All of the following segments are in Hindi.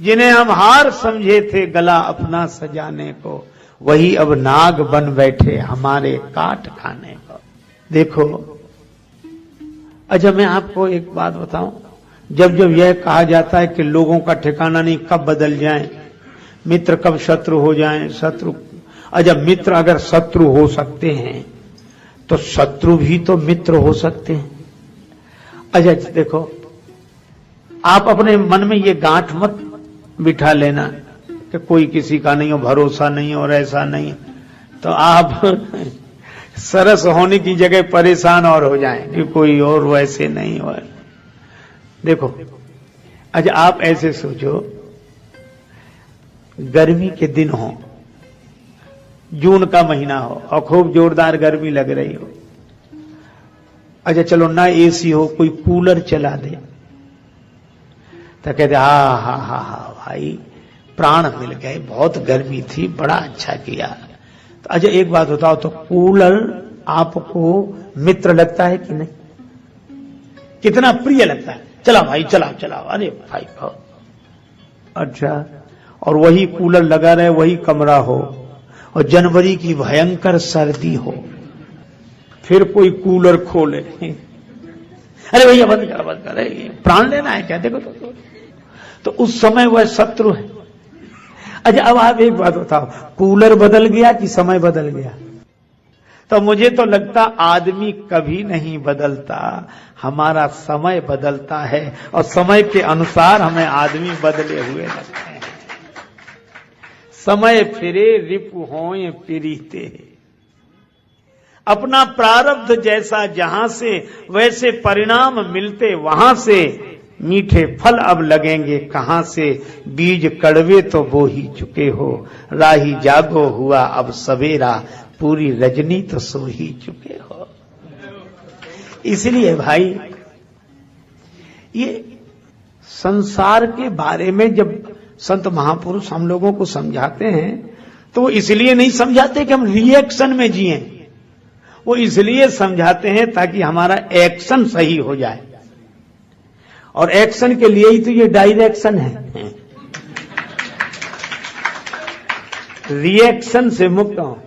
जिन्हें हम हार समझे थे गला अपना सजाने को, वही अब नाग बन बैठे हमारे काट खाने को। देखो, अच्छा मैं आपको एक बात बताऊं, जब जब यह कहा जाता है कि लोगों का ठिकाना नहीं, कब बदल जाएं, मित्र कब शत्रु हो जाएं, शत्रु, अच्छा मित्र अगर शत्रु हो सकते हैं तो शत्रु भी तो मित्र हो सकते हैं। अच्छा देखो, आप अपने मन में ये गांठ मत बिठा लेना कि कोई किसी का नहीं हो, भरोसा नहीं और ऐसा नहीं, तो आप सरस होने की जगह परेशान और हो जाएं कि कोई और वैसे नहीं हो। देखो, अच्छा आप ऐसे सोचो, गर्मी के दिन हो, जून का महीना हो और खूब जोरदार गर्मी लग रही हो, अच्छा चलो ना एसी हो, कोई कूलर चला दे, तो कहते हा हा हा हा भाई प्राण मिल गए, बहुत गर्मी थी, बड़ा अच्छा किया। तो अच्छा एक बात बताओ, तो कूलर आपको मित्र लगता है कि नहीं? कितना प्रिय लगता है, चला भाई चला चला, अरे भाई बहुत अच्छा। और वही कूलर लगा रहे, वही कमरा हो और जनवरी की भयंकर सर्दी हो, फिर कोई कूलर खोले, अरे भैया बंद कर, प्राण लेना है क्या? देखो तो उस समय वह शत्रु है। अच्छा अब आप एक बात बताओ, कूलर बदल गया कि समय बदल गया? तो मुझे तो लगता आदमी कभी नहीं बदलता, हमारा समय बदलता है और समय के अनुसार हमें आदमी बदले हुए लगते हैं। समय फिरे रिपु होए प्रीते, अपना प्रारब्ध जैसा जहां से वैसे परिणाम मिलते वहां से, मीठे फल अब लगेंगे कहां से, बीज कड़वे तो बो ही चुके हो, राही जागो हुआ अब सवेरा, पूरी रजनी तो सो ही चुके हो। इसलिए भाई ये संसार के बारे में जब संत महापुरुष हम लोगों को समझाते हैं तो वो इसलिए नहीं समझाते कि हम रिएक्शन में जिएं, वो इसलिए समझाते हैं ताकि हमारा एक्शन सही हो जाए, और एक्शन के लिए ही तो ये डायरेक्शन है। रिएक्शन से मुक्त हो,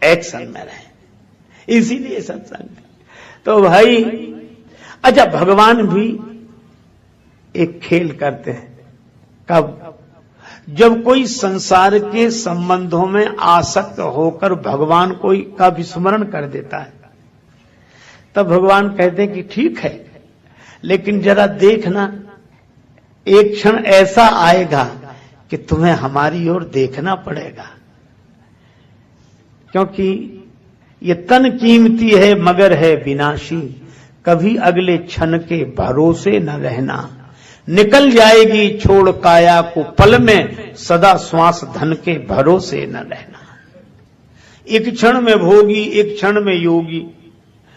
एक्शन में रहे, इसीलिए सत्संग। तो भाई अच्छा भगवान भी एक खेल करते हैं, कब? जब कोई संसार के संबंधों में आसक्त होकर भगवान कोई का विस्मरण कर देता है, तब भगवान कहते हैं कि ठीक है, लेकिन जरा देखना, एक क्षण ऐसा आएगा कि तुम्हें हमारी ओर देखना पड़ेगा, क्योंकि ये तन कीमती है मगर है विनाशी, कभी अगले क्षण के भरोसे न रहना, निकल जाएगी छोड़ काया को पल में, सदा श्वास धन के भरोसे न रहना। एक क्षण में भोगी, एक क्षण में योगी,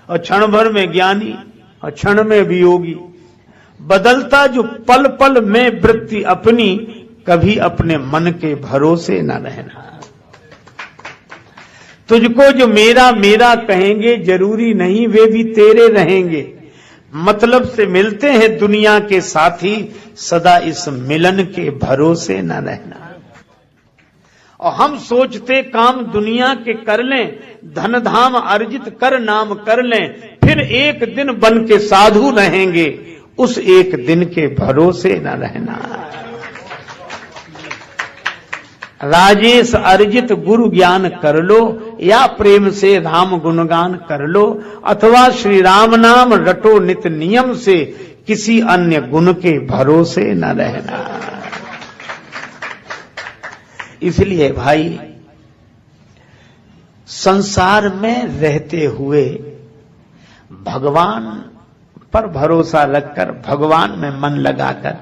और क्षण भर में ज्ञानी और क्षण में वियोगी, बदलता जो पल पल में वृत्ति अपनी, कभी अपने मन के भरोसे न रहना। तुझको जो मेरा मेरा कहेंगे जरूरी नहीं वे भी तेरे रहेंगे, मतलब से मिलते हैं दुनिया के साथी, सदा इस मिलन के भरोसे न रहना। और हम सोचते काम दुनिया के कर लें, धन धाम अर्जित कर नाम कर लें, फिर एक दिन बन के साधु रहेंगे, उस एक दिन के भरोसे न रहना। राजेश अर्जित गुरु ज्ञान कर लो, या प्रेम से राम गुणगान कर लो, अथवा श्री राम नाम रटो नित नियम से, किसी अन्य गुण के भरोसे न रहना। इसलिए भाई संसार में रहते हुए भगवान पर भरोसा रखकर, भगवान में मन लगाकर,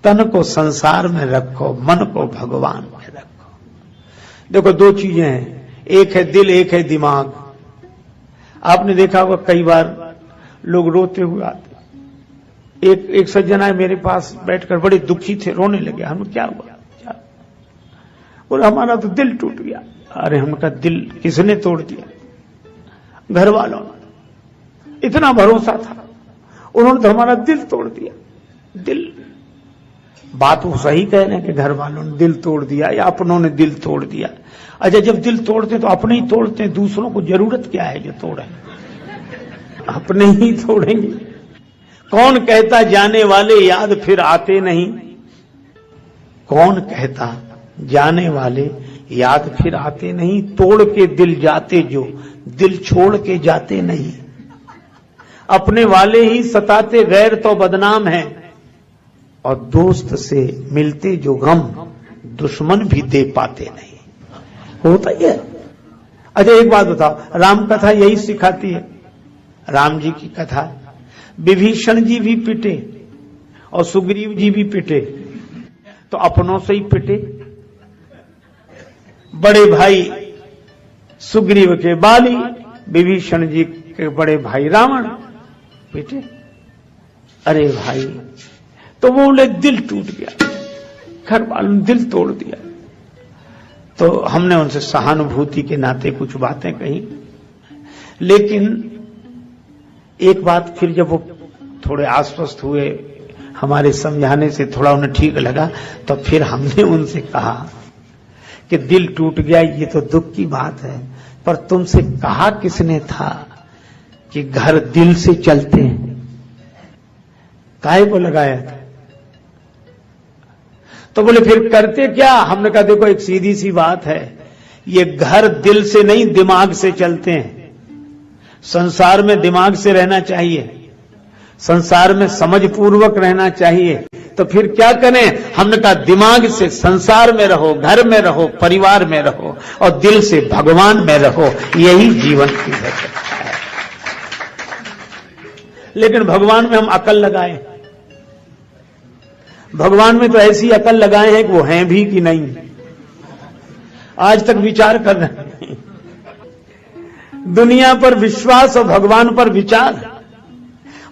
तन को संसार में रखो, मन को भगवान में रखो। देखो दो चीजें हैं, एक है दिल, एक है दिमाग। आपने देखा होगा कई बार लोग रोते हुए आते। एक सज्जन आए मेरे पास बैठकर, बड़े दुखी थे, रोने लगे। हम क्या हुआ? और हमारा तो दिल टूट गया। अरे हमका दिल किसने तोड़ दिया? घर वालों ने, इतना भरोसा था, उन्होंने तो हमारा दिल तोड़ दिया। दिल बात वो सही कह रहे हैं कि घर वालों ने दिल तोड़ दिया या अपनों ने दिल तोड़ दिया। अच्छा, जब दिल तोड़ते हैं तो अपने ही तोड़ते हैं, दूसरों को जरूरत क्या है जो तोड़े, अपने ही तोड़ेंगे। कौन कहता जाने वाले याद फिर आते नहीं, कौन कहता जाने वाले याद फिर आते नहीं, तोड़ के दिल जाते जो दिल छोड़ के जाते नहीं। अपने वाले ही सताते गैर तो बदनाम है, और दोस्त से मिलते जो गम दुश्मन भी दे पाते नहीं। होता ही है। अच्छा एक बात बताओ, राम कथा यही सिखाती है। राम जी की कथा, विभीषण जी भी पिटे और सुग्रीव जी भी पिटे, तो अपनों से ही पिटे। बड़े भाई सुग्रीव के बाली, विभीषण जी के बड़े भाई रावण पिटे। अरे भाई, तो वो बोले दिल टूट गया, घर वालों ने दिल तोड़ दिया। तो हमने उनसे सहानुभूति के नाते कुछ बातें कही, लेकिन एक बात फिर जब वो थोड़े आश्वस्त हुए, हमारे समझाने से थोड़ा उन्हें ठीक लगा, तो फिर हमने उनसे कहा कि दिल टूट गया ये तो दुख की बात है, पर तुमसे कहा किसने था कि घर दिल से चलते हैं? काहे को लगाया था? तो बोले फिर करते क्या? हमने कहा देखो एक सीधी सी बात है, ये घर दिल से नहीं दिमाग से चलते हैं। संसार में दिमाग से रहना चाहिए, संसार में समझ पूर्वक रहना चाहिए। तो फिर क्या करें? हमने कहा दिमाग से संसार में रहो, घर में रहो, परिवार में रहो, और दिल से भगवान में रहो, यही जीवन की है। लेकिन भगवान में हम अकल लगाए, भगवान में तो ऐसी अकल लगाए हैं कि वो हैं भी कि नहीं, आज तक विचार कर रहे हैं। दुनिया पर विश्वास और भगवान पर विचार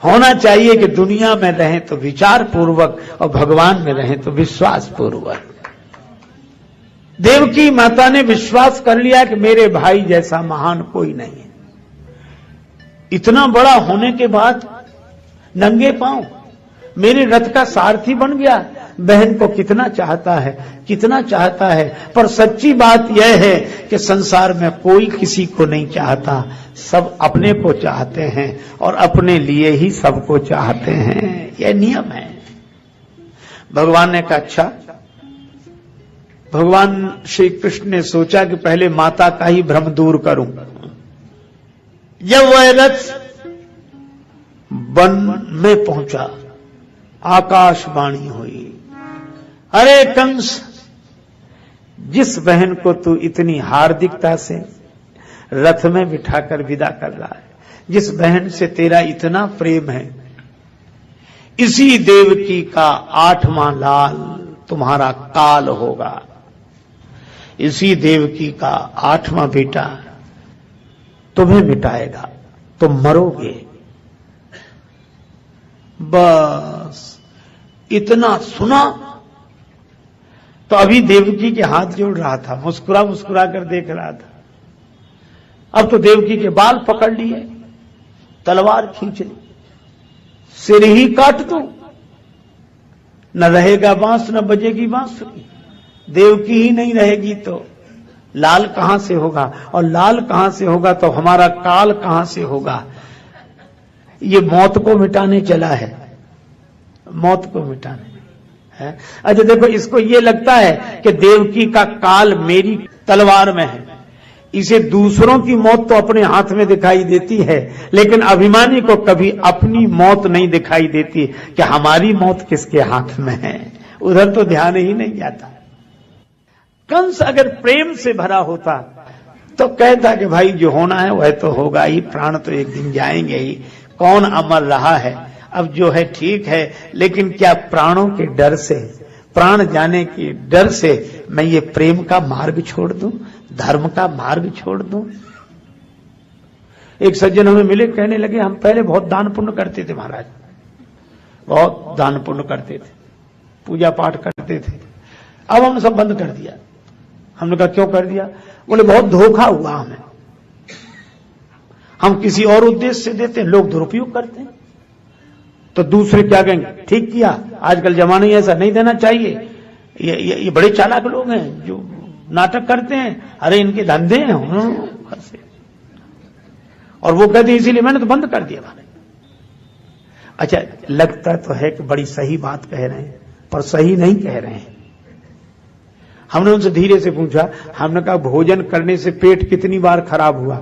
होना चाहिए कि दुनिया में रहें तो विचार पूर्वक और भगवान में रहें तो विश्वास पूर्वक। देवकी माता ने विश्वास कर लिया कि मेरे भाई जैसा महान कोई नहीं है। इतना बड़ा होने के बाद नंगे पांव मेरे रथ का सारथी बन गया। बहन को कितना चाहता है, कितना चाहता है। पर सच्ची बात यह है कि संसार में कोई किसी को नहीं चाहता, सब अपने को चाहते हैं और अपने लिए ही सबको चाहते हैं। यह नियम है। भगवान ने कहा अच्छा, भगवान श्री कृष्ण ने सोचा कि पहले माता का ही भ्रम दूर करूं। जब वह रथ वन में पहुंचा, आकाशवाणी हुई, अरे कंस, जिस बहन को तू इतनी हार्दिकता से रथ में बिठाकर विदा कर रहा है, जिस बहन से तेरा इतना प्रेम है, इसी देवकी का 8वां लाल तुम्हारा काल होगा। इसी देवकी का 8वां बेटा तुम्हें मिटाएगा, तुम मरोगे। बस इतना सुना तो अभी देवकी के हाथ जोड़ रहा था, मुस्कुरा मुस्कुरा कर देख रहा था। अब तो देवकी के बाल पकड़ लिए, तलवार खींच ली, सिर ही काट दो, न रहेगा बांस न बजेगी बांसुरी। देवकी ही नहीं रहेगी तो लाल कहां से होगा, और लाल कहां से होगा तो हमारा काल कहां से होगा। ये मौत को मिटाने चला है, मौत को मिटाने है। अच्छा देखो, इसको ये लगता है कि देवकी का काल मेरी तलवार में है, इसे दूसरों की मौत तो अपने हाथ में दिखाई देती है, लेकिन अभिमानी को कभी अपनी मौत नहीं दिखाई देती कि हमारी मौत किसके हाथ में है। उधर तो ध्यान ही नहीं जाता। कंस अगर प्रेम से भरा होता तो कहता कि भाई जो होना है वह तो होगा ही, प्राण तो एक दिन जाएंगे ही, कौन अमर रहा है, अब जो है ठीक है। लेकिन क्या प्राणों के डर से, प्राण जाने के डर से मैं ये प्रेम का मार्ग छोड़ दूं, धर्म का मार्ग छोड़ दूं? एक सज्जन हमें मिले, कहने लगे हम पहले बहुत दान पुण्य करते थे महाराज, बहुत दान पुण्य करते थे, पूजा पाठ करते थे, अब हम सब बंद कर दिया। हमने कहा क्यों कर दिया? बोले बहुत धोखा हुआ हमें, हम किसी और उद्देश्य से देते हैं, लोग दुरुपयोग करते हैं। तो दूसरे क्या कहेंगे, ठीक किया, आजकल जमाना ही ऐसा, नहीं देना चाहिए। ये बड़े चालाक लोग हैं जो नाटक करते हैं, अरे इनके धंधे हैं। और वो कहते हैं इसीलिए मैंने तो बंद कर दिया। अच्छा, लगता तो है कि बड़ी सही बात कह रहे हैं, पर सही नहीं कह रहे हैं। हमने उनसे धीरे से पूछा, हमने कहा भोजन करने से पेट कितनी बार खराब हुआ?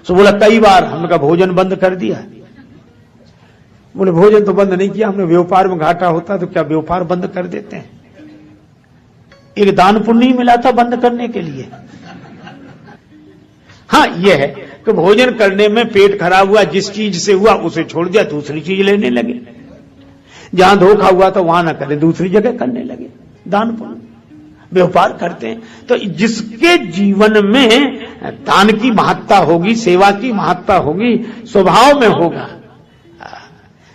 तो बोला कई बार। हमने कहा भोजन बंद कर दिया? बोले भोजन तो बंद नहीं किया हमने, व्यापार में घाटा होता तो क्या व्यापार बंद कर देते हैं? एक दान पुण्य ही मिला था बंद करने के लिए। हाँ, यह है कि भोजन करने में पेट खराब हुआ, जिस चीज से हुआ उसे छोड़ दिया, दूसरी चीज लेने लगे। जहां धोखा हुआ तो वहां ना करें, दूसरी जगह करने लगे। दान पुण्य व्यापार करते हैं। तो जिसके जीवन में दान की महत्ता होगी, सेवा की महत्ता होगी, स्वभाव में होगा।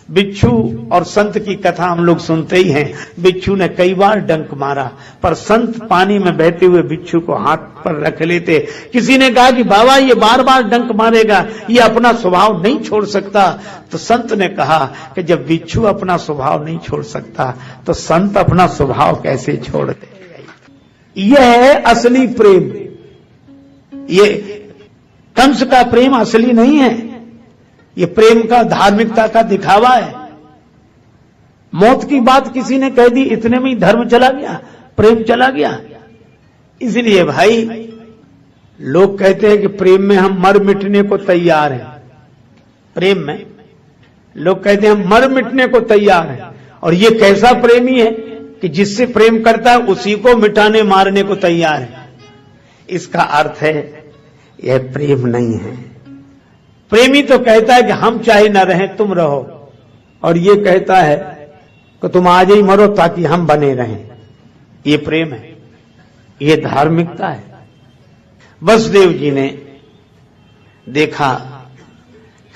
बिच्छू और संत की कथा हम लोग सुनते ही हैं। बिच्छू ने कई बार डंक मारा, पर संत पानी में बहते हुए बिच्छू को हाथ पर रख लेते। किसी ने कहा कि बाबा ये बार बार डंक मारेगा, ये अपना स्वभाव नहीं छोड़ सकता। तो संत ने कहा कि जब बिच्छू अपना स्वभाव नहीं छोड़ सकता तो संत अपना स्वभाव कैसे छोड़ दे? यह है असली प्रेम। ये कंस का प्रेम असली नहीं है, ये प्रेम का, धार्मिकता का दिखावा है। मौत की बात किसी ने कह दी, इतने में ही धर्म चला गया, प्रेम चला गया। इसलिए भाई लोग कहते हैं कि प्रेम में हम मर मिटने को तैयार हैं। प्रेम में लोग कहते हैं हम मर मिटने को तैयार हैं। और ये कैसा प्रेमी है कि जिससे प्रेम करता है उसी को मिटाने मारने को तैयार है। इसका अर्थ है यह प्रेम नहीं है। प्रेमी तो कहता है कि हम चाहे न रहें तुम रहो, और ये कहता है कि तुम आज ही मरो ताकि हम बने रहें। ये प्रेम है, ये धार्मिकता है। वसुदेव जी ने देखा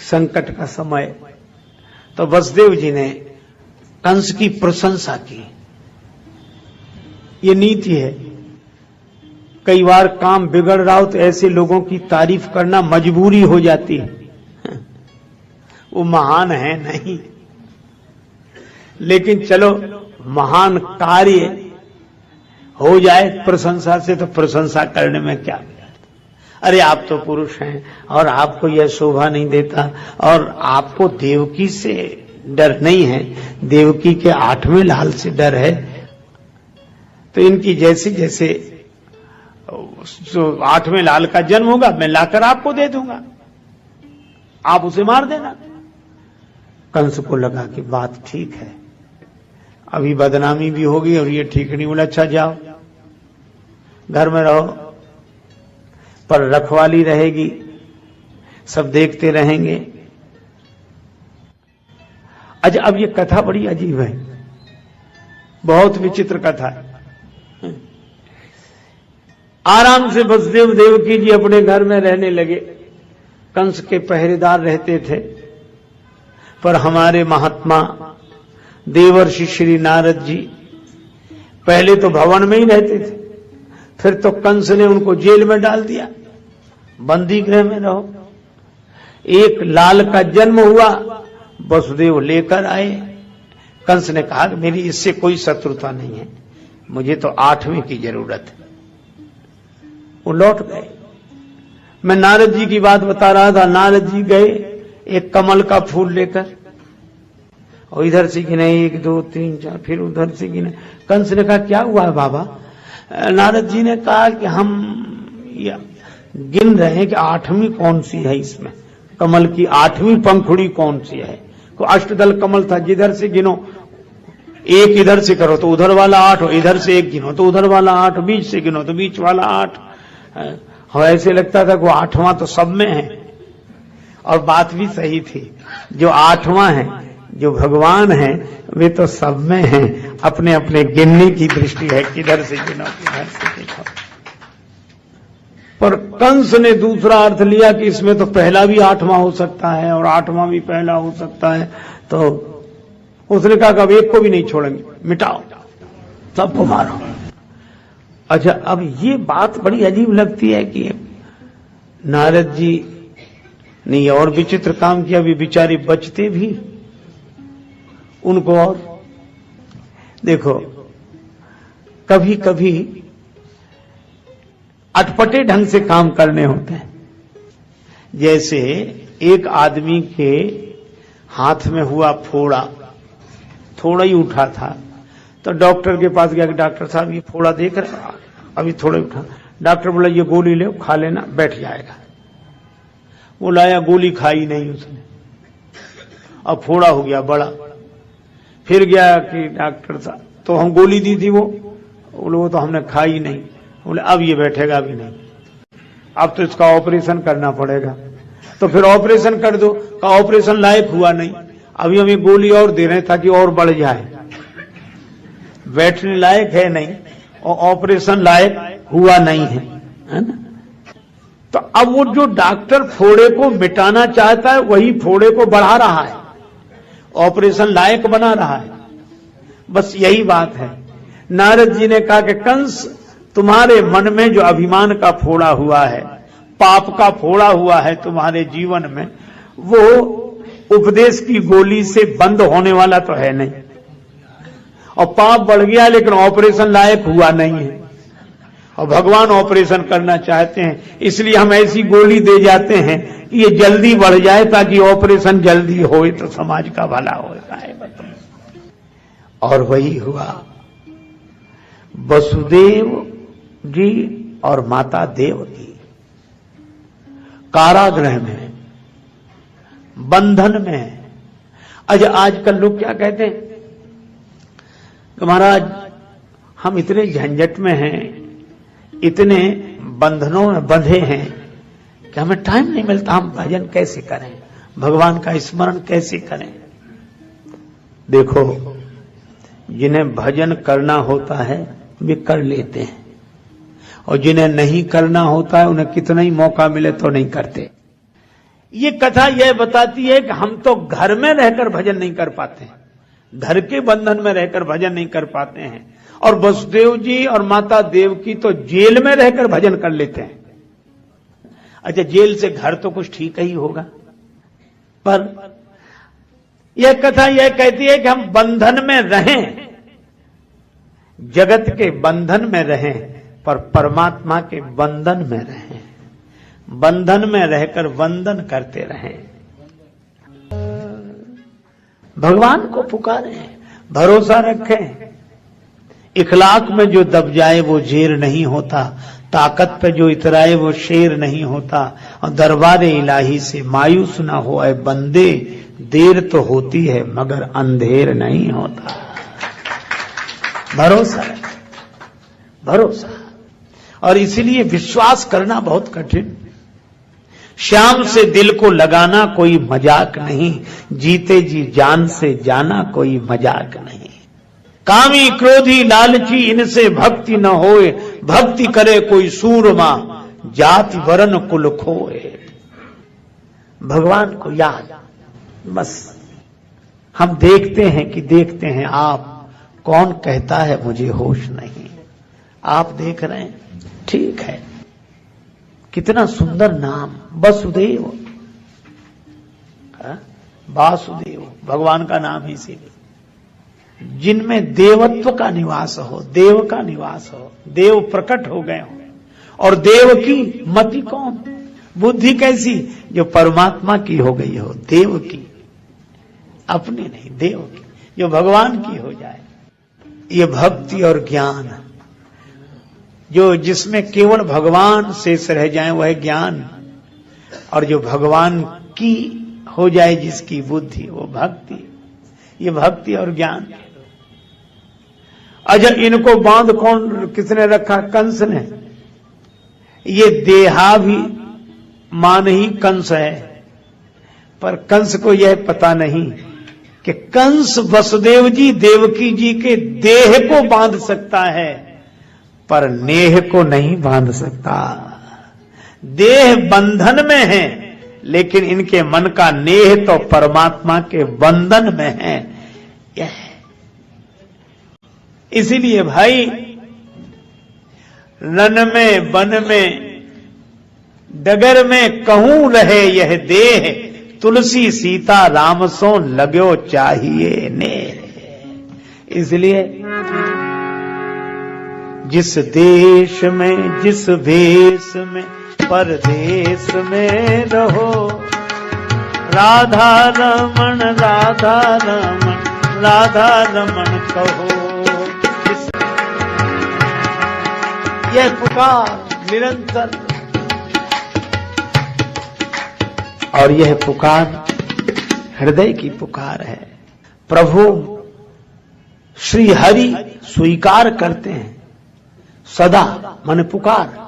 संकट का समय, तो वसुदेव जी ने कंस की प्रशंसा की। ये नीति है। कई बार काम बिगड़ रहा हो तो ऐसे लोगों की तारीफ करना मजबूरी हो जाती है। वो महान है नहीं, लेकिन चलो महान कार्य हो जाए प्रशंसा से, तो प्रशंसा करने में क्या? अरे आप तो पुरुष हैं और आपको यह शोभा नहीं देता, और आपको देवकी से डर नहीं है, देवकी के 8वें लाल से डर है। तो इनकी जैसे जैसे जो 8वें लाल का जन्म होगा मैं लाकर आपको दे दूंगा, आप उसे मार देना। कंस को लगा कि बात ठीक है, अभी बदनामी भी होगी और ये ठीक नहीं। बोला अच्छा जाओ घर में रहो, पर रखवाली रहेगी, सब देखते रहेंगे। अच्छा, अब ये कथा बड़ी अजीब है, बहुत विचित्र कथा है। आराम से वसुदेव देवकी जी अपने घर में रहने लगे। कंस के पहरेदार रहते थे, पर हमारे महात्मा देवर्षि श्री नारद जी पहले तो भवन में ही रहते थे, फिर तो कंस ने उनको जेल में डाल दिया, बंदी गृह में रहो। एक लाल का जन्म हुआ, वसुदेव लेकर आए। कंस ने कहा कि मेरी इससे कोई शत्रुता नहीं है, मुझे तो 8वें की जरूरत है। वो लौट गए। मैं नारद जी की बात बता रहा था। नारद जी गए एक कमल का फूल लेकर, और इधर से गिने 1 2 3 4, फिर उधर से गिने। कंस ने कहा क्या हुआ है बाबा? नारद जी ने कहा कि हम गिन रहे हैं कि 8वीं कौन सी है इसमें, कमल की 8वीं पंखुड़ी कौन सी है। को अष्टदल कमल था, जिधर से गिनो, एक इधर से करो तो उधर वाला 8, इधर से एक गिनो तो उधर वाला 8, बीच से गिनो तो बीच वाला 8। और ऐसे लगता था कि वो 8वां तो सब में है। और बात भी सही थी, जो 8वां है, जो भगवान है, वे तो सब में हैं। अपने अपने गिनने की दृष्टि है, किधर से गिनो किधर से देखो। पर कंस ने दूसरा अर्थ लिया कि इसमें तो पहला भी 8वां हो सकता है और 8वां भी पहला हो सकता है। तो उसने कहा कि अब एक को भी नहीं छोड़ेंगे, मिटाओ, सबको मारो। अच्छा, अब ये बात बड़ी अजीब लगती है कि नारद जी ने और विचित्र काम किया, भी बेचारे बचते भी उनको और देखो, कभी कभी अटपटे ढंग से काम करने होते हैं। जैसे एक आदमी के हाथ में हुआ फोड़ा, थोड़ा ही उठा था, तो डॉक्टर के पास गया कि डॉक्टर साहब ये फोड़ा देख रहे हैं, अभी थोड़ा ही उठा। डॉक्टर बोला ये गोली ले, खा लेना, बैठ जाएगा। वो लाया, गोली खाई नहीं उसने, अब फोड़ा हो गया बड़ा। फिर गया कि डॉक्टर साहब, तो हम गोली दी थी, वो बोले वो तो हमने खाई नहीं। बोले अब ये बैठेगा भी नहीं, अब तो इसका ऑपरेशन करना पड़ेगा। तो फिर ऑपरेशन कर दो, का ऑपरेशन लायक हुआ नहीं, अभी हम ये गोली और दे रहे हैं ताकि और बढ़ जाए, बैठने लायक है नहीं और ऑपरेशन लायक हुआ नहीं है ना। तो अब वो जो डॉक्टर फोड़े को मिटाना चाहता है वही फोड़े को बढ़ा रहा है, ऑपरेशन लायक बना रहा है। बस यही बात है। नारद जी ने कहा कि कंस, तुम्हारे मन में जो अभिमान का फोड़ा हुआ है, पाप का फोड़ा हुआ है तुम्हारे जीवन में, वो उपदेश की गोली से बंद होने वाला तो है नहीं। और पाप बढ़ गया लेकिन ऑपरेशन लायक हुआ नहीं है, और भगवान ऑपरेशन करना चाहते हैं, इसलिए हम ऐसी गोली दे जाते हैं कि ये जल्दी बढ़ जाए ताकि ऑपरेशन जल्दी होए तो समाज का भला होता है। और वही हुआ, वसुदेव जी और माता देवकी कारागृह में, बंधन में। आजकल लोग क्या कहते हैं कि महाराज हम इतने झंझट में हैं, इतने बंधनों में बंधे हैं कि हमें टाइम नहीं मिलता, हम भजन कैसे करें, भगवान का स्मरण कैसे करें। देखो, जिन्हें भजन करना होता है वे कर लेते हैं, और जिन्हें नहीं करना होता है उन्हें कितना ही मौका मिले तो नहीं करते। ये कथा यह बताती है कि हम तो घर में रहकर भजन नहीं कर पाते, घर के बंधन में रहकर भजन नहीं कर पाते हैं, और वसुदेव जी और माता देवकी तो जेल में रहकर भजन कर लेते हैं। अच्छा, जेल से घर तो कुछ ठीक ही होगा, पर यह कथा यह कहती है कि हम बंधन में रहें, जगत के बंधन में रहें, पर परमात्मा के बंधन में रहें, बंधन में रहकर वंदन करते रहें, भगवान को पुकारें, भरोसा रखें। इखलाक में जो दब जाए वो जेर नहीं होता, ताकत पे जो इतराए वो शेर नहीं होता, और दरबार इलाही से मायूस ना हो ऐ बंदे, देर तो होती है मगर अंधेर नहीं होता। भरोसा, भरोसा। और इसीलिए विश्वास करना बहुत कठिन। श्याम से दिल को लगाना कोई मजाक नहीं, जीते जी जान से जाना कोई मजाक नहीं। कामी क्रोधी लालची इनसे भक्ति न होए, भक्ति करे कोई सूरमा, जाति वरण कुल खोए। भगवान को याद, बस हम देखते हैं कि देखते हैं, आप कौन कहता है मुझे होश नहीं, आप देख रहे हैं, ठीक है। कितना सुंदर नाम, वसुदेव, वासुदेव, भगवान का नाम ही इसीलिए, जिनमें देवत्व का निवास हो, देव का निवास हो, देव प्रकट हो गए हो। और देव की मति कौन, बुद्धि कैसी, जो परमात्मा की हो गई हो, देव की, अपनी नहीं, देव की, जो भगवान की हो जाए। ये भक्ति और ज्ञान, जो जिसमें केवल भगवान शेष रह जाए वह ज्ञान, और जो भगवान की हो जाए जिसकी बुद्धि, वो भक्ति। ये भक्ति और ज्ञान। अच्छा, इनको बांध कौन, किसने रखा, कंस ने। ये देहाभिमान ही कंस है, पर कंस को यह पता नहीं कि कंस वसुदेव जी देवकी जी के देह को बांध सकता है, पर नेह को नहीं बांध सकता। देह बंधन में है, लेकिन इनके मन का नेह तो परमात्मा के बंधन में है। यह इसीलिए भाई, रण में वन में डगर में कहूं रहे यह देह, तुलसी सीता राम सो लगो चाहिए ने। इसलिए जिस देश में जिस भेष में परदेश में रहो, राधा रमण राधा रमण राधा रमण कहो। यह पुकार निरंतर, और यह पुकार हृदय की पुकार है। प्रभु श्री हरि स्वीकार करते हैं सदा, माने पुकार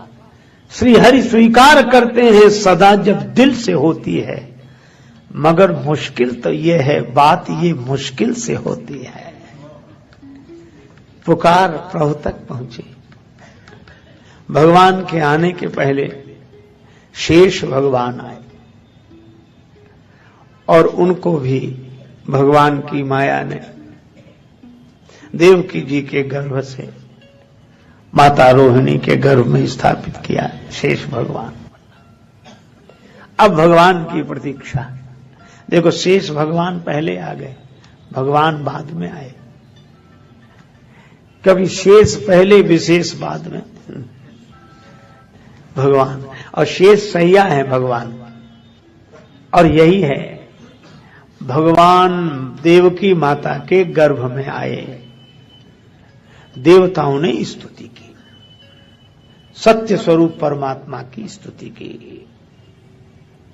श्री हरि स्वीकार करते हैं सदा जब दिल से होती है। मगर मुश्किल तो यह है, बात ये मुश्किल से होती है। पुकार प्रभु तक पहुंची। भगवान के आने के पहले शेष भगवान आए और उनको भी भगवान की माया ने देवकी जी के गर्भ से माता रोहिणी के गर्भ में स्थापित किया शेष भगवान। अब भगवान की प्रतीक्षा। देखो, शेष भगवान पहले आ गए, भगवान बाद में आए। कभी शेष पहले विशेष बाद में भगवान, और शेष सैया है भगवान। और यही है, भगवान देवकी माता के गर्भ में आए, देवताओं ने स्तुति की, सत्य स्वरूप परमात्मा की स्तुति की।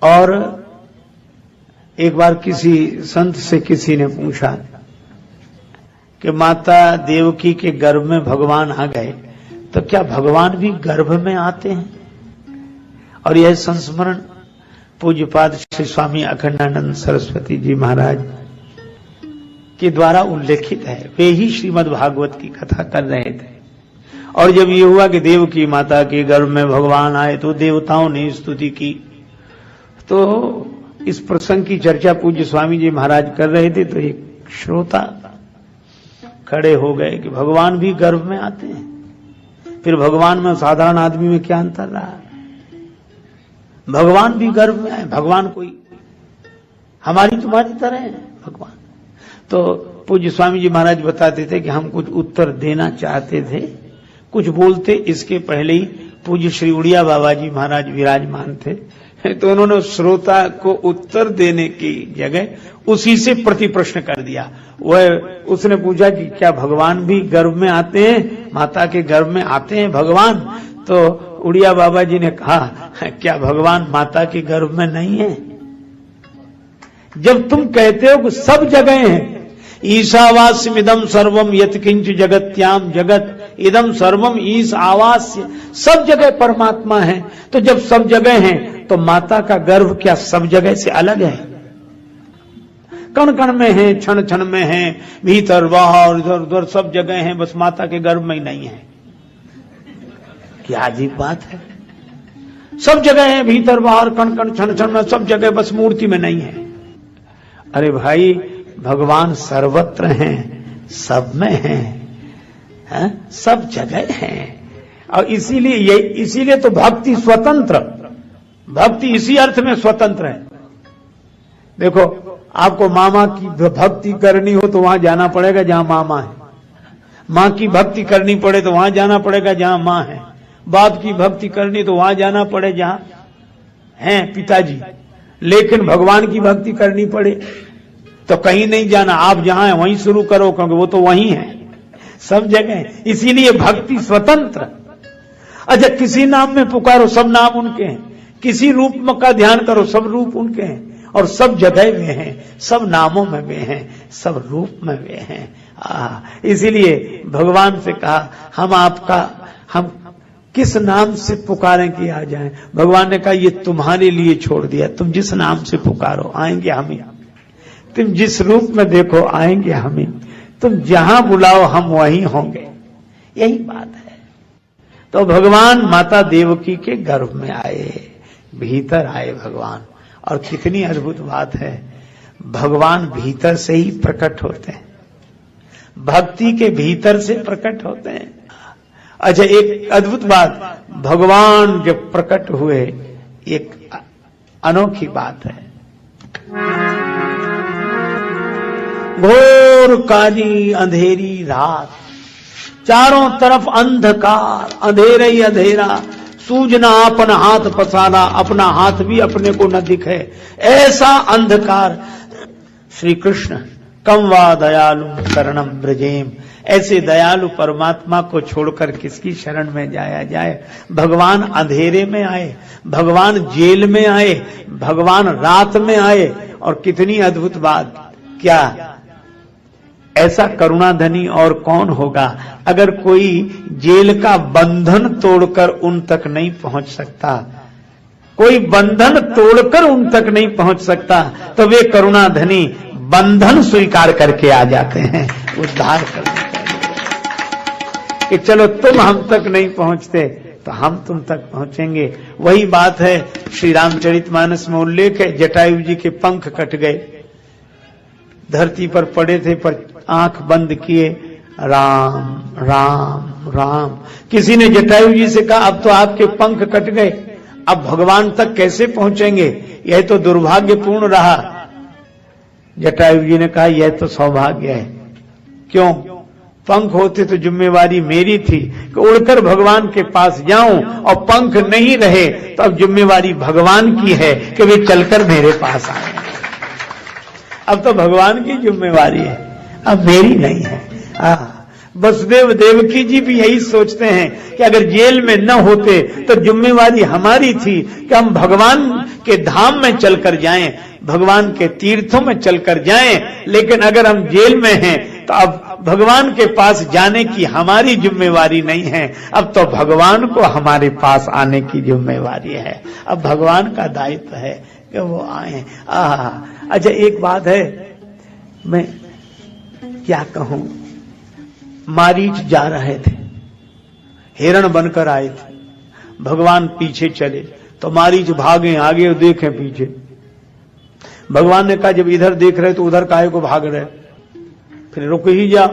और एक बार किसी संत से किसी ने पूछा कि माता देवकी के गर्भ में भगवान आ गए, तो क्या भगवान भी गर्भ में आते हैं? और यह संस्मरण पूज्यपाद श्री स्वामी अखंडानंद सरस्वती जी महाराज के द्वारा उल्लेखित है। वे ही श्रीमद् भागवत की कथा कर रहे थे, और जब ये हुआ कि देवकी माता के गर्भ में भगवान आए तो देवताओं ने स्तुति की। तो इस प्रसंग की चर्चा पूज्य स्वामी जी महाराज कर रहे थे, तो एक श्रोता खड़े हो गए कि भगवान भी गर्भ में आते हैं, फिर भगवान में साधारण आदमी में क्या अंतर रहा? भगवान भी गर्भ में आए, भगवान कोई हमारी तुम्हारी तरह है भगवान। तो पूज्य स्वामी जी महाराज बताते थे कि हम कुछ उत्तर देना चाहते थे, कुछ बोलते इसके पहले ही पूज्य श्री उड़िया बाबा जी महाराज विराजमान थे, तो उन्होंने श्रोता को उत्तर देने की जगह उसी से प्रति प्रश्न कर दिया। वह उसने पूछा कि क्या भगवान भी गर्भ में आते हैं, माता के गर्भ में आते हैं भगवान? तो उड़िया बाबा जी ने कहा, क्या भगवान माता के गर्भ में नहीं है? जब तुम कहते हो कि सब जगह हैं, ईशावास्यम इदम सर्वम यत्किंच जगत्याम जगत इदम सर्वम ईश आवास्य, सब जगह परमात्मा है। तो जब सब जगह है तो माता का गर्भ क्या सब जगह से अलग है? कण कण में है, क्षण क्षण में है, भीतर बाहर इधर उधर सब जगह है, बस माता के गर्भ में ही नहीं है। क्या अजीब बात है। सब जगह है, भीतर बाहर कण कण क्षण क्षण में, सब जगह, बस मूर्ति में नहीं है। अरे भाई, भगवान सर्वत्र हैं, सब में हैं, सब जगह हैं। और इसीलिए तो भक्ति स्वतंत्र, भक्ति इसी अर्थ में स्वतंत्र है। देखो, आपको मामा की भक्ति करनी हो तो वहां जाना पड़ेगा जहां मामा है, मां की भक्ति करनी पड़े तो वहां जाना पड़ेगा जहां मां है, बाप की भक्ति करनी तो वहां जाना पड़े जहां हैं पिताजी। लेकिन भगवान की भक्ति करनी पड़े तो कहीं नहीं जाना, आप जहां हैं वहीं शुरू करो, क्योंकि वो तो वहीं है, सब जगह। इसीलिए भक्ति स्वतंत्र। अच्छा, किसी नाम में पुकारो, सब नाम उनके हैं, किसी रूप में का ध्यान करो, सब रूप उनके हैं, और सब जगह वे हैं, सब नामों में वे हैं, सब रूप में वे हैं। इसीलिए भगवान से कहा, हम किस नाम से पुकारें कि आ जाएं? भगवान ने कहा, ये तुम्हारे लिए छोड़ दिया, तुम जिस नाम से पुकारो आएंगे हम ही, तुम जिस रूप में देखो आएंगे हम ही, तुम जहां बुलाओ हम वहीं होंगे। यही बात है। तो भगवान माता देवकी के गर्भ में आए, भीतर आए भगवान। और कितनी अद्भुत बात है, भगवान भीतर से ही प्रकट होते हैं, भक्ति के भीतर से प्रकट होते हैं। अच्छा, एक अद्भुत बात, भगवान जब प्रकट हुए, एक अनोखी बात है। घोर काली अंधेरी रात, चारों तरफ अंधकार, अंधेरा ही अंधेरा, सूझना अपना हाथ पसारा, अपना हाथ भी अपने को न दिखे, ऐसा अंधकार। श्री कृष्ण कम वा दयालु शरणम ब्रजेम, ऐसे दयालु परमात्मा को छोड़कर किसकी शरण में जाया जाए। भगवान अंधेरे में आए, भगवान जेल में आए, भगवान रात में आए, और कितनी अद्भुत बात, क्या ऐसा करुणाधनी और कौन होगा। अगर कोई जेल का बंधन तोड़कर उन तक नहीं पहुंच सकता, कोई बंधन तोड़कर उन तक नहीं पहुंच सकता, तो वे करुणाधनी बंधन स्वीकार करके आ जाते हैं उद्धार करने के लिए, कि चलो तुम हम तक नहीं पहुंचते तो हम तुम तक पहुंचेंगे। वही बात है, श्री रामचरितमानस में उल्लेख है, जटायु जी के पंख कट गए, धरती पर पड़े थे, पर आंख बंद किए, राम राम राम। किसी ने जटायु जी से कहा, अब तो आपके पंख कट गए, अब भगवान तक कैसे पहुंचेंगे, यह तो दुर्भाग्यपूर्ण रहा। जटायु जी ने कहा, यह तो सौभाग्य है। क्यों? पंख होते तो जिम्मेवारी मेरी थी कि उड़कर भगवान के पास जाऊं, और पंख नहीं रहे तो अब जिम्मेवारी भगवान की है कि वे चलकर मेरे पास आए। अब तो भगवान की जिम्मेवारी है, अब मेरी नहीं है। वसुदेव देवकी जी भी यही सोचते हैं कि अगर जेल में न होते तो जिम्मेवारी हमारी थी कि हम भगवान के धाम में चलकर जाएं, भगवान के तीर्थों में चलकर जाएं, लेकिन अगर हम जेल में हैं तो अब भगवान के पास जाने की हमारी जिम्मेवारी नहीं है, अब तो भगवान को हमारे पास आने की जिम्मेवारी है। अब भगवान का दायित्व है कि वो आए। अच्छा, एक बात है, मैं क्या कहूं, मारीच जा रहे थे, हिरण बनकर आए थे, भगवान पीछे चले तो मारीच भागे आगे और देखे पीछे। भगवान ने कहा, जब इधर देख रहे तो उधर काहे को भाग रहे, फिर रुक ही जा,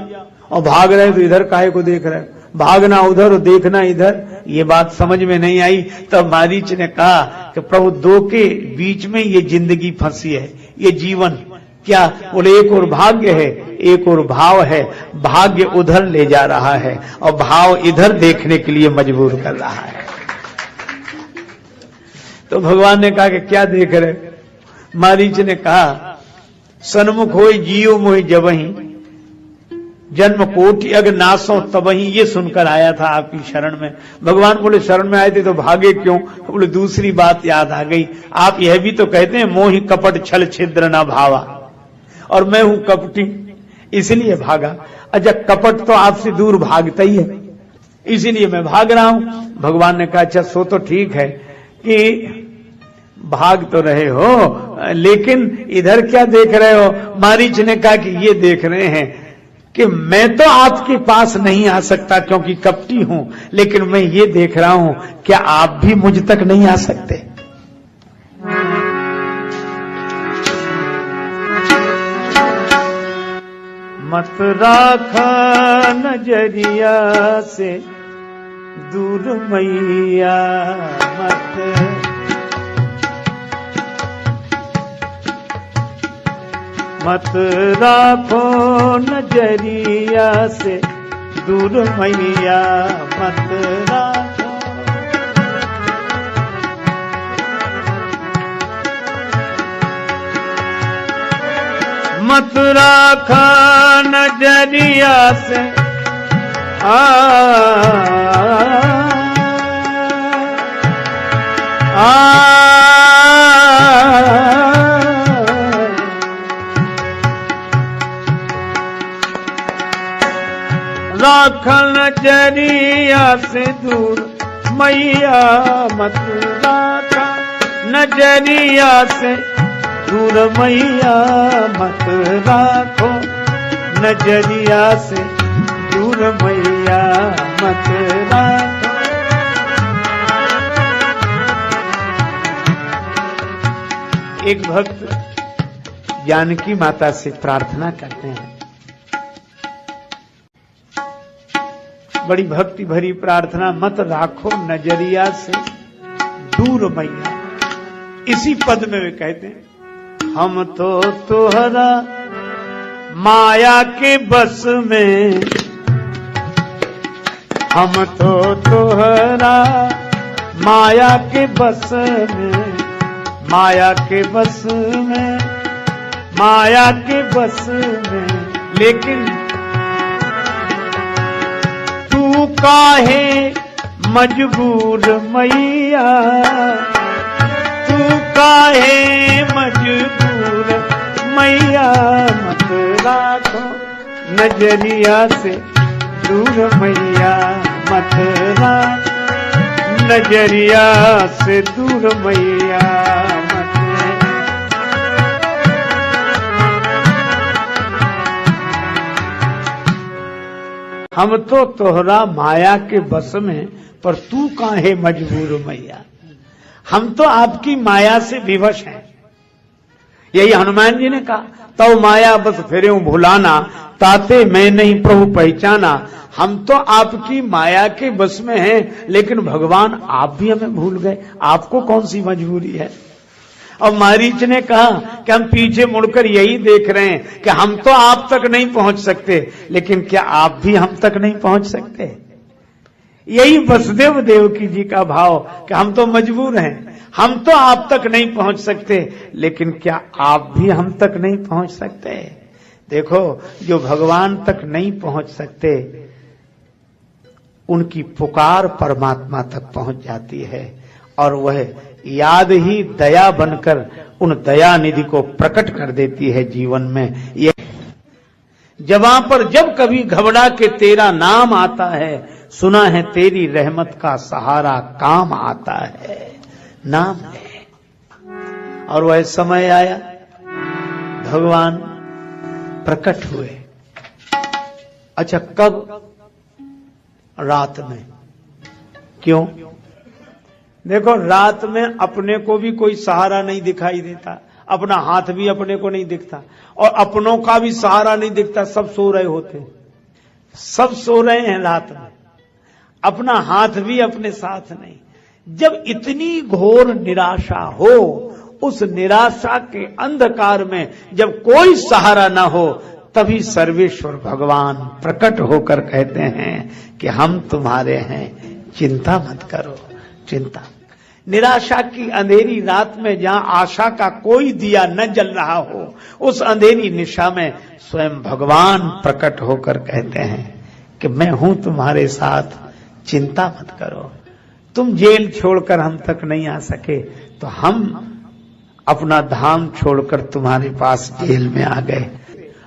और भाग रहे तो इधर काहे को देख रहे, भागना उधर और देखना इधर। ये बात समझ में नहीं आई। तब मारीच ने कहा कि प्रभु, दो के बीच में ये जिंदगी फंसी है, ये जीवन। क्या? बोले, एक और भाग्य है, एक और भाव है। भाग्य उधर ले जा रहा है और भाव इधर देखने के लिए मजबूर कर रहा है। तो भगवान ने कहा कि क्या देख रहे? मारीच ने कहा, सन्मुख होई जियो मोहि जबहि, जन्म कोटि अग नासों तबहि। ये सुनकर आया था आपकी शरण में। भगवान बोले, शरण में आए थे तो भागे क्यों? बोले, दूसरी बात याद आ गई, आप यह भी तो कहते हैं मोहि कपट छल छिद्र न भावा, और मैं हूं कपटी इसलिए भागा। अच्छा, कपट तो आपसे दूर भागता ही है, इसीलिए मैं भाग रहा हूं। भगवान ने कहा, अच्छा सो तो ठीक है कि भाग तो रहे हो, लेकिन इधर क्या देख रहे हो? मारीच ने कहा कि ये देख रहे हैं कि मैं तो आपके पास नहीं आ सकता क्योंकि कपटी हूं, लेकिन मैं ये देख रहा हूं, क्या आप भी मुझ तक नहीं आ सकते? मत राखा नजरिया से दूर मैया, मत राखो नजरिया से दूर मैया, मत राखो। मत राखा नजरिया से राखा नजरिया से दूर मैया, मत राखा नजरिया से दूर मैया, मत राखो नजरिया से दूर मैया, मत राखो। एक भक्त जानकी माता से प्रार्थना करते हैं, बड़ी भक्ति भरी प्रार्थना, मत राखो नजरिया से दूर मैया। इसी पद में वे कहते हैं, हम तो तोहरा माया के बस में, हम तो तोहरा माया के बस में, माया के बस में, माया के बस में। लेकिन तू काहे मजबूर मैया, तू काहे मजबूर मैया, मत राखो नजरिया से दूर मैया, मत राखो नजरिया से दूर मैया, मत। हम तो तोहरा माया के बस में, पर तू काहे मजबूर मैया। हम तो आपकी माया से विवश हैं। यही हनुमान जी ने कहा, तो माया बस फिरे भुलाना, ताते मैं नहीं प्रभु पहचाना। हम तो आपकी माया के बस में हैं, लेकिन भगवान आप भी हमें भूल गए। आपको कौन सी मजबूरी है। और मारीच ने कहा कि हम पीछे मुड़कर यही देख रहे हैं कि हम तो आप तक नहीं पहुंच सकते, लेकिन क्या आप भी हम तक नहीं पहुंच सकते। यही वसुदेव देवकी जी का भाव कि हम तो मजबूर हैं, हम तो आप तक नहीं पहुंच सकते, लेकिन क्या आप भी हम तक नहीं पहुंच सकते। देखो, जो भगवान तक नहीं पहुंच सकते, उनकी पुकार परमात्मा तक पहुंच जाती है, और वह याद ही दया बनकर उन दया निधि को प्रकट कर देती है जीवन में। ये जवां पर जब कभी घबरा के तेरा नाम आता है, सुना है तेरी रहमत का सहारा काम आता है। नाम है। और वह समय आया, भगवान प्रकट हुए। अच्छा, कब? रात में। क्यों? देखो, रात में अपने को भी कोई सहारा नहीं दिखाई देता, अपना हाथ भी अपने को नहीं दिखता, और अपनों का भी सहारा नहीं दिखता। सब सो रहे होते, सब सो रहे हैं रात में, अपना हाथ भी अपने साथ नहीं। जब इतनी घोर निराशा हो, उस निराशा के अंधकार में जब कोई सहारा ना हो, तभी सर्वेश्वर भगवान प्रकट होकर कहते हैं कि हम तुम्हारे हैं, चिंता मत करो। चिंता, निराशा की अंधेरी रात में जहां आशा का कोई दिया न जल रहा हो, उस अंधेरी निशा में स्वयं भगवान प्रकट होकर कहते हैं कि मैं हूं तुम्हारे साथ, चिंता मत करो। तुम जेल छोड़कर हम तक नहीं आ सके, तो हम अपना धाम छोड़कर तुम्हारे पास जेल में आ गए।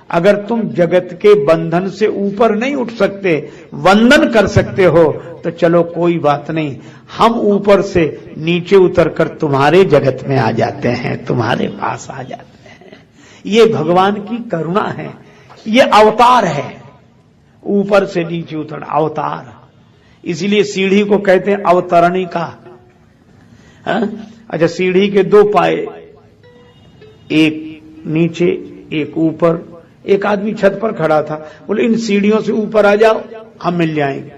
अगर तुम जगत के बंधन से ऊपर नहीं उठ सकते, वंदन कर सकते हो, तो चलो कोई बात नहीं, हम ऊपर से नीचे उतरकर तुम्हारे जगत में आ जाते हैं, तुम्हारे पास आ जाते हैं। ये भगवान की करुणा है, ये अवतार है। ऊपर से नीचे उतर, अवतार। इसलिए सीढ़ी को कहते हैं अवतरणिका। अच्छा, सीढ़ी के दो पाए, एक नीचे एक ऊपर। एक आदमी छत पर खड़ा था, बोले इन सीढ़ियों से ऊपर आ जाओ, हम मिल जाएंगे।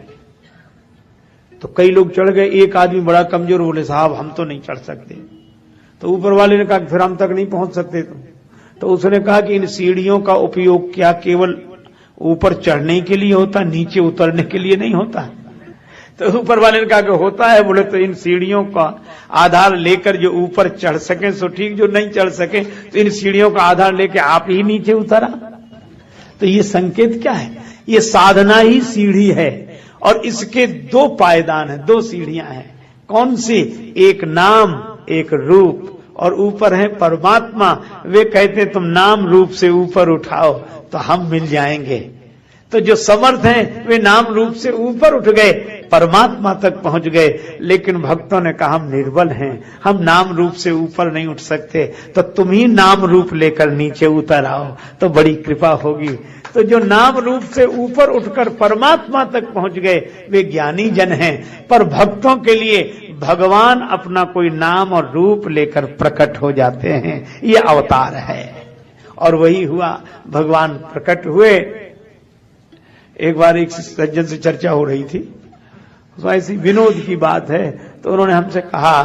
तो कई लोग चढ़ गए, एक आदमी बड़ा कमजोर, बोले साहब हम तो नहीं चढ़ सकते। तो ऊपर वाले ने कहा फिर हम तक नहीं पहुंच सकते तुम। तो उसने कहा कि इन सीढ़ियों का उपयोग क्या केवल ऊपर चढ़ने के लिए होता, नीचे उतरने के लिए नहीं होता। तो ऊपर वाले ने कहा कि होता है। बोले तो इन सीढ़ियों का आधार लेकर जो ऊपर चढ़ सके सो ठीक, जो नहीं चढ़ सके तो इन सीढ़ियों का आधार लेकर आप ही नीचे उतरा। तो ये संकेत क्या है? ये साधना ही सीढ़ी है, और इसके दो पायदान है, दो सीढ़ियां हैं। कौन सी? एक नाम, एक रूप, और ऊपर है परमात्मा। वे कहते तुम नाम रूप से ऊपर उठाओ तो हम मिल जाएंगे। तो जो समर्थ हैं वे नाम रूप से ऊपर उठ गए, परमात्मा तक पहुंच गए। लेकिन भक्तों ने कहा हम निर्बल हैं, हम नाम रूप से ऊपर नहीं उठ सकते, तो तुम ही नाम रूप लेकर नीचे उतर आओ तो बड़ी कृपा होगी। तो जो नाम रूप से ऊपर उठकर परमात्मा तक पहुंच गए वे ज्ञानी जन हैं। पर भक्तों के लिए भगवान अपना कोई नाम और रूप लेकर प्रकट हो जाते हैं, ये अवतार है। और वही हुआ, भगवान प्रकट हुए। एक बार एक सज्जन से चर्चा हो रही थी, तो ऐसी विनोद की बात है, तो उन्होंने हमसे कहा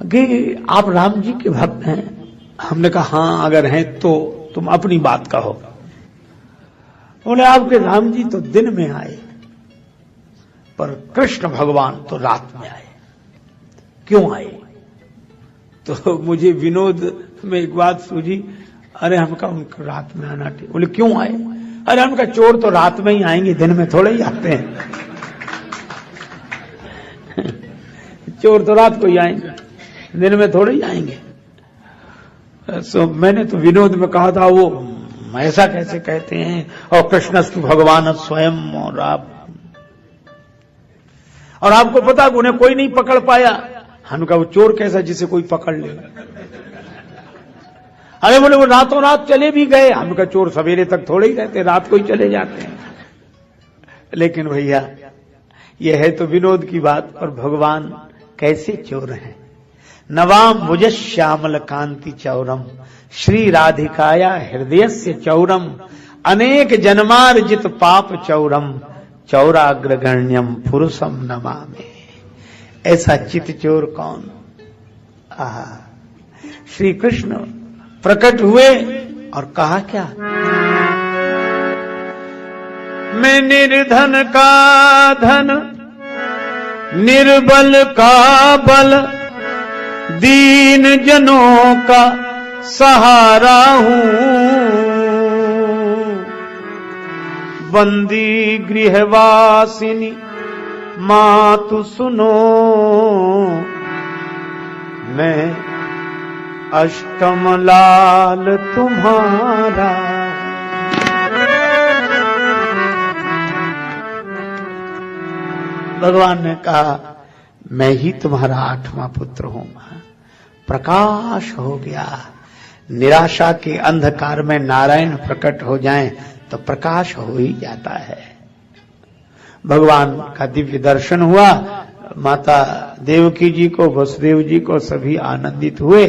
कि आप राम जी के भक्त हैं। हमने कहा हाँ, अगर हैं तो तुम अपनी बात कहो। बोले आपके राम जी तो दिन में आए, पर कृष्ण भगवान तो रात में आए, क्यों आए? तो मुझे विनोद में एक बात सूझी, अरे हमका उनको रात में आना ठीक। बोले क्यों आए? अरे हमका चोर तो रात में ही आएंगे, दिन में थोड़े ही आते हैं। चोर तो रात को ही आएंगे, दिन में थोड़े ही आएंगे। सो मैंने तो विनोद में कहा था, वो ऐसा कैसे कहते हैं, और कृष्णस्तु भगवान स्वयं, और आपको पता उन्हें कोई नहीं पकड़ पाया। हम कहा वो चोर कैसा जिसे कोई पकड़ ले? अरे बोले वो रातों रात चले भी गए। हम कहा चोर सवेरे तक थोड़े ही रहते, रात को ही चले जाते हैं। लेकिन भैया ये है तो विनोद की बात, और भगवान कैसे चोर हैं। नवाम भुज श्यामल कांति चौरम, श्री राधिकाया हृदयस्य चौरम, अनेक जन्मार्जित पाप चौरम, चौराग्रगण्यम पुरुषम नमामि। ऐसा चित चोर कौन? श्री कृष्ण प्रकट हुए और कहा क्या? मैं निर्धन का धन, निर्बल का बल, दीन जनों का सहारा हूं, बंदी गृहवासिनी मातु सुनो, मैं अष्टम लाल तुम्हारा। भगवान ने कहा मैं ही तुम्हारा 8वां पुत्र हूं। प्रकाश हो गया। निराशा के अंधकार में नारायण प्रकट हो जाएं तो प्रकाश हो ही जाता है। भगवान का दिव्य दर्शन हुआ। माता देवकी जी को, वसुदेव जी को सभी आनंदित हुए।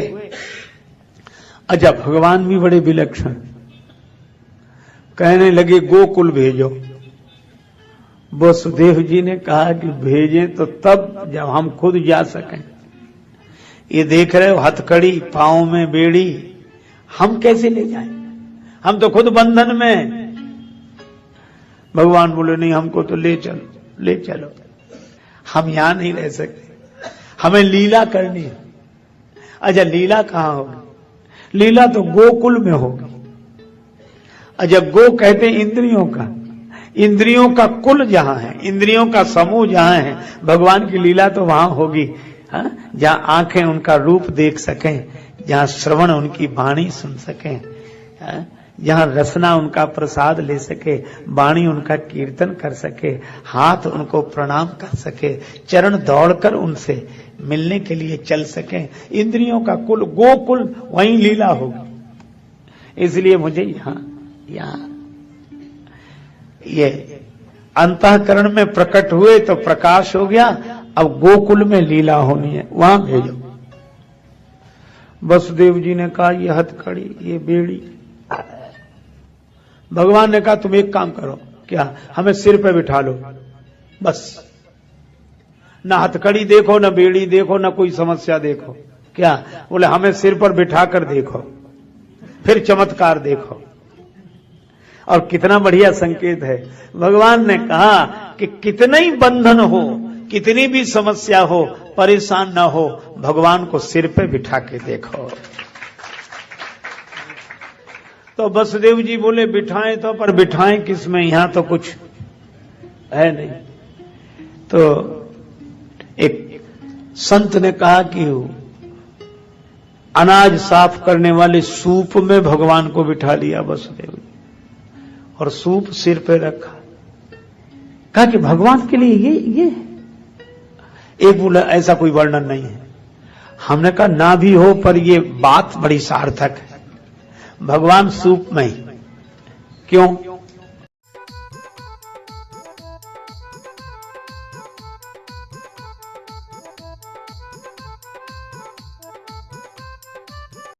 अच्छा, भगवान भी बड़े विलक्षण, कहने लगे गोकुल भेजो। वसुदेव जी ने कहा कि भेजें तो तब जब हम खुद जा सकें। ये देख रहे हो हथकड़ी, पांव में बेड़ी, हम कैसे ले जाएं? हम तो खुद बंधन में। भगवान बोले नहीं, हमको तो ले चलो, ले चलो, हम यहां नहीं रह सकते, हमें लीला करनी है। अच्छा, लीला कहां होगी? लीला तो गोकुल में होगी। अच्छा, गो कहते इंद्रियों का, इंद्रियों का कुल जहां है, इंद्रियों का समूह जहां है, भगवान की लीला तो वहां होगी। जहां आंखें उनका रूप देख सकें, जहां श्रवण उनकी वाणी सुन सकें, जहां रसना उनका प्रसाद ले सके, वाणी उनका कीर्तन कर सके, हाथ उनको प्रणाम कर सके, चरण दौड़कर उनसे मिलने के लिए चल सके। इंद्रियों का कुल, गोकुल, वहीं लीला होगी। इसलिए मुझे यहां ये अंतःकरण में प्रकट हुए तो प्रकाश हो गया। अब गोकुल में लीला होनी है, वहां भेजो। वसुदेव जी ने कहा ये हथकड़ी, ये बेड़ी। भगवान ने कहा तुम एक काम करो, क्या? हमें सिर पे बिठा लो, बस। ना हथकड़ी देखो, ना बेड़ी देखो, ना कोई समस्या देखो। क्या? बोले हमें सिर पर बिठा कर देखो, फिर चमत्कार देखो। और कितना बढ़िया संकेत है। भगवान ने कहा कि कितना ही बंधन हो, कितनी भी समस्या हो, परेशान ना हो, भगवान को सिर पे बिठा के देखो। तो वसुदेव जी बोले बिठाएं तो, पर बिठाएं किसमें, यहां तो कुछ है नहीं। तो एक संत ने कहा कि अनाज साफ करने वाले सूप में भगवान को बिठा लिया वसुदेव जी, और सूप सिर पे रखा। कहा कि भगवान के लिए ये एक बोला ऐसा कोई वर्णन नहीं है। हमने कहा ना भी हो, पर ये बात बड़ी सार्थक है। भगवान सूप में ही, क्यों?